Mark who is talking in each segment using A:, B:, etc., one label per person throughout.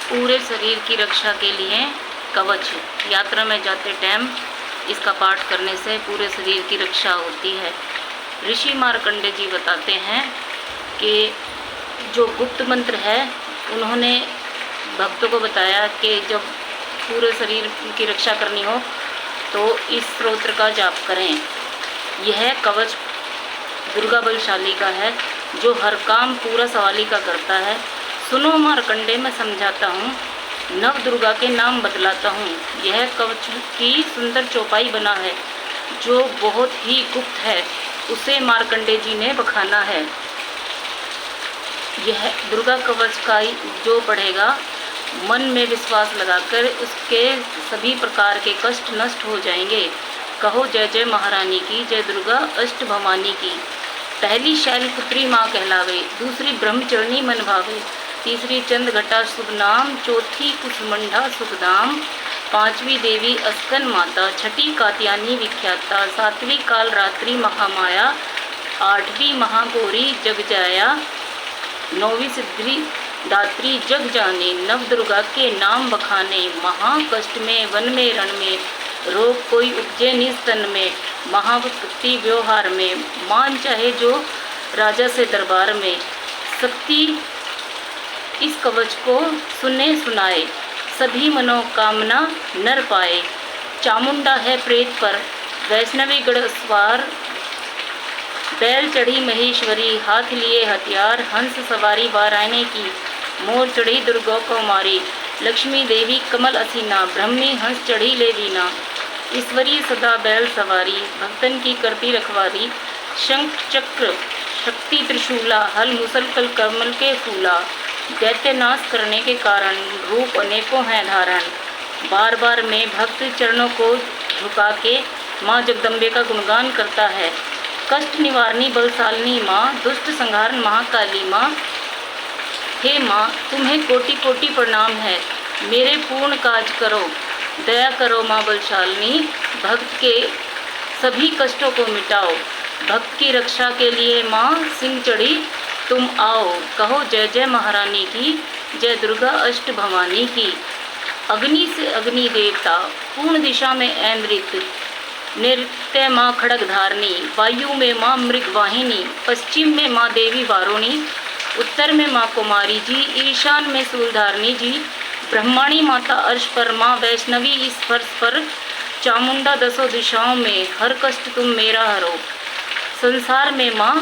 A: पूरे शरीर की रक्षा के लिए कवच। यात्रा में जाते टाइम इसका पाठ करने से पूरे शरीर की रक्षा होती है। ऋषि मार्कंडेय जी बताते हैं कि जो गुप्त मंत्र है उन्होंने भक्तों को बताया कि जब पूरे शरीर की रक्षा करनी हो तो इस स्तोत्र का जाप करें। यह कवच दुर्गा बलशाली का है जो हर काम पूरा सवाली का करता है। सुनो मार्कंडेय, मैं समझाता हूँ, नव दुर्गा के नाम बतलाता हूँ। यह कवच की सुंदर चौपाई बना है जो बहुत ही गुप्त है, उसे मार्कंडेय जी ने बखाना है। यह दुर्गा कवच का जो पढ़ेगा मन में विश्वास लगाकर उसके सभी प्रकार के कष्ट नष्ट हो जाएंगे। कहो जय जय महारानी की, जय दुर्गा अष्ट भवानी की। पहली शैलपुत्री माँ कहलावे, दूसरी ब्रह्मचरणी मन भावे, तीसरी चंद घटा शुभ नाम, चौथी कुसुमंडा सुखधाम, पांचवी देवी अस्कन माता, छठी कात्यायनी विख्याता, सातवीं काल रात्रि महामाया, आठवीं महागौरी जगजाया, नौवीं सिद्धि दात्री जग जाने। नव दुर्गा के नाम बखाने, महाकष्ट में वन में रण में, रोग कोई उपजे निज तन में, महाभक्ति व्यवहार में, मान चाहे जो राजा से दरबार में। शक्ति इस कवच को सुने सुनाए, सभी मनोकामना नर पाए। चामुंडा है प्रेत पर, वैष्णवी गढ़ सवार, बैल चढ़ी महेश्वरी, हाथ लिए हथियार, हंस सवारी वारायने की, मोर चढ़ी दुर्गा को मारी, लक्ष्मी देवी कमल असीना, ब्रह्मी हंस चढ़ी ले वीना, ईश्वरी सदा बैल सवारी, भक्तन की करती रखवारी, शंख चक्र शक्ति त्रिशूला, हल मुसल कल कमल के फूला, दैत्य नाश करने के कारण रूप अनेकों हैं धारण। बार बार में भक्त चरणों को झुका के माँ जगदम्बे का गुणगान करता है। कष्ट निवारणी बलशालिनी माँ, दुष्ट संहारण महाकाली माँ। हे माँ, तुम्हें कोटि कोटि प्रणाम है, मेरे पूर्ण काज करो, दया करो माँ बलशालिनी, भक्त के सभी कष्टों को मिटाओ। भक्त की रक्षा के लिए माँ सिंह चढ़ी तुम आओ, कहो जय जय महारानी की, जय दुर्गा अष्ट भवानी की। अग्नि से अग्नि देवता, पूर्ण दिशा में ऐन्द्रित, नृत्य माँ खड़ग धारणी, वायु में माँ मृगवाहिनी, पश्चिम में माँ देवी वारुणी, उत्तर में माँ कुमारी जी, ईशान में सूलधारणी जी, ब्रह्माणी माता अर्श पर माँ वैष्णवी इस फर्श पर, चामुंडा दसों दिशाओं में, हर कष्ट तुम मेरा हरो। संसार में माँ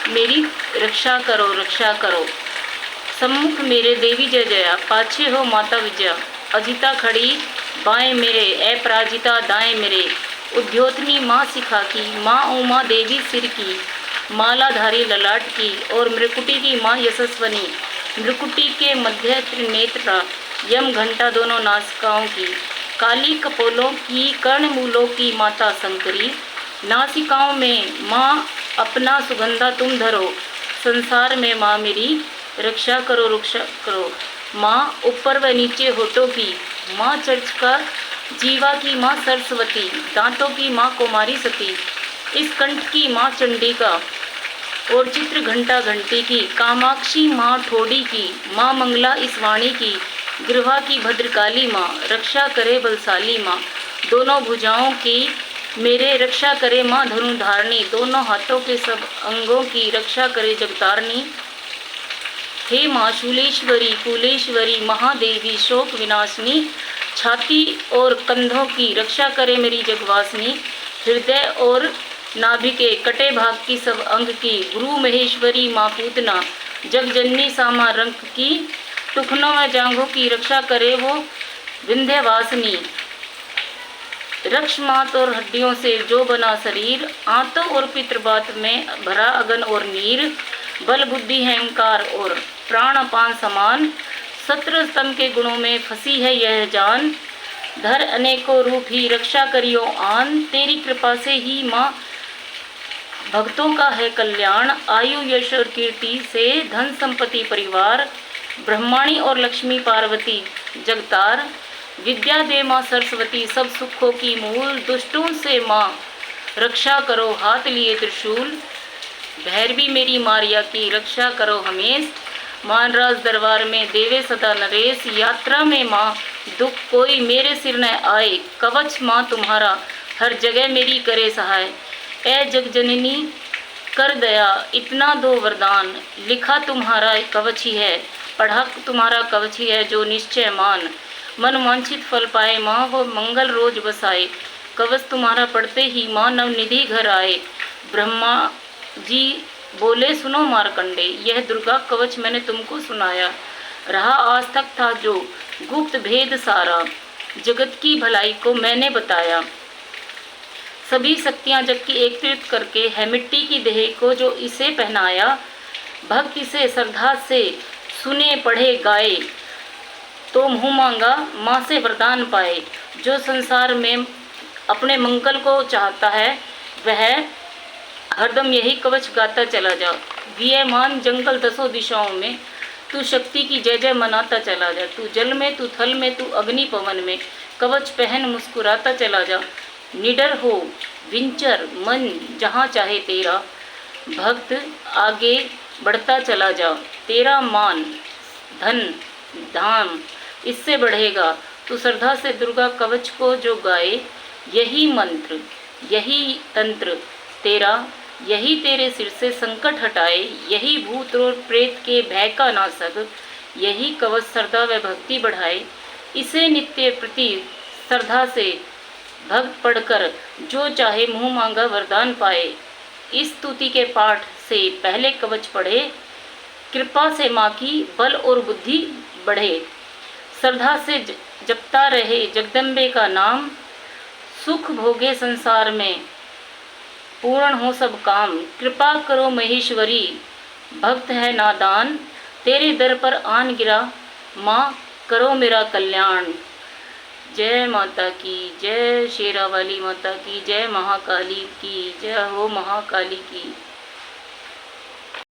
A: मेरी रक्षा करो रक्षा करो। सम्मुख मेरे देवी जय जया, पाछे हो माता विजया, अजिता खड़ी बाएं मेरे, अपराजिता दाएं मेरे। उद्योतनी माँ शिखा की, माँ उमा देवी सिर की, मालाधारी ललाट की, और मृकुटी की माँ यशस्वनी, मृकुटी के मध्य त्रिनेत्रा, यम घंटा दोनों नासिकाओं की, काली कपोलों की, कर्णमूलों की माता शंकरी, नासिकाओं में माँ अपना सुगंधा तुम धरो। संसार में माँ मेरी रक्षा करो रक्षा करो। माँ ऊपर व नीचे होठों की, माँ चर्च का जीवा की माँ सरस्वती, दांतों की माँ कुमारी सती, इस कंठ की माँ चंडिका, और चित्र घंटा घंटी की, कामाक्षी माँ ठोड़ी की, माँ मंगला इस वाणी की, गिरवा की भद्रकाली माँ, रक्षा करे बलशाली माँ। दोनों भुजाओं की मेरे रक्षा करे माँ धनुधारणी, दोनों हाथों के सब अंगों की रक्षा करे जगतारणी। हे माँ शूलेश्वरी कुलेश्वरी महादेवी शोक विनाशिनी, छाती और कंधों की रक्षा करे मेरी जगवासिनी, हृदय और नाभि के कटे भाग की सब अंग की, गुरु महेश्वरी माँ पूतना, जगजननी सामा रंग की, टुकनों व जांघों की रक्षा करे वो विंध्यवासिनी। रक्ष मात और हड्डियों से जो बना शरीर, आंतों और पितृवात में भरा अगन और नीर, बल बुद्धि अहंकार और प्राण अपान समान, 17 स्तंभ के गुणों में फंसी है यह जान, धर अनेकों रूप ही रक्षा करियो आन, तेरी कृपा से ही माँ भक्तों का है कल्याण, आयु यश और कीर्ति से धन संपत्ति परिवार, ब्रह्माणी और लक्ष्मी पार्वती जगतार, विद्या दे माँ सरस्वती सब सुखों की मूल, दुष्टों से माँ रक्षा करो हाथ लिए त्रिशूल, भैरवी मेरी मारिया की रक्षा करो हमेश, मानराज दरबार में देवे सदा नरेश, यात्रा में माँ दुख कोई मेरे सिर न आए, कवच माँ तुम्हारा हर जगह मेरी करे सहाय। ए जग जननी कर दया इतना दो वरदान, लिखा तुम्हारा कवच ही है, पढ़ा तुम्हारा कवच ही है, जो निश्चय मान मन वांछित फल पाए माँ, वो मंगल रोज बसाए। कवच तुम्हारा पढ़ते ही माँ नवनिधि घर आए। ब्रह्मा जी बोले सुनो मार्कंडे, यह दुर्गा कवच मैंने तुमको सुनाया, रहा आज तक था जो गुप्त भेद सारा, जगत की भलाई को मैंने बताया। सभी शक्तियां जबकि एकत्रित करके है मिट्टी की देह को जो इसे पहनाया, भक्त इसे श्रद्धा से सुने पढ़े गाए, तो मुँह मांगा माँ से वरदान पाए। जो संसार में अपने मंगल को चाहता है वह हरदम यही कवच गाता चला जा। वियमान जंगल दसों दिशाओं में तू शक्ति की जय जय मनाता चला जा। तू जल में, तू थल में, तू अग्नि पवन में, कवच पहन मुस्कुराता चला जा। निडर हो विंचर मन जहाँ चाहे तेरा, भक्त आगे बढ़ता चला जा। तेरा मान धन धाम इससे बढ़ेगा, तू श्रद्धा से दुर्गा कवच को जो गाए। यही मंत्र यही तंत्र तेरा, यही तेरे सिर से संकट हटाए। यही भूत और प्रेत के भय का नाशक, यही कवच श्रद्धा व भक्ति बढ़ाए। इसे नित्य प्रति श्रद्धा से भक्त पढ़कर जो चाहे मुँह मांगा वरदान पाए। इस स्तुति के पाठ से पहले कवच पढ़े, कृपा से माँ की बल और बुद्धि बढ़े। श्रद्धा से जपता रहे जगदम्बे का नाम, सुख भोगे संसार में पूर्ण हो सब काम। कृपा करो महेश्वरी भक्त है नादान, तेरे दर पर आन गिरा माँ करो मेरा कल्याण। जय माता की जय, शेरा वाली माता की जय, महाकाली की जय हो, महाकाली की।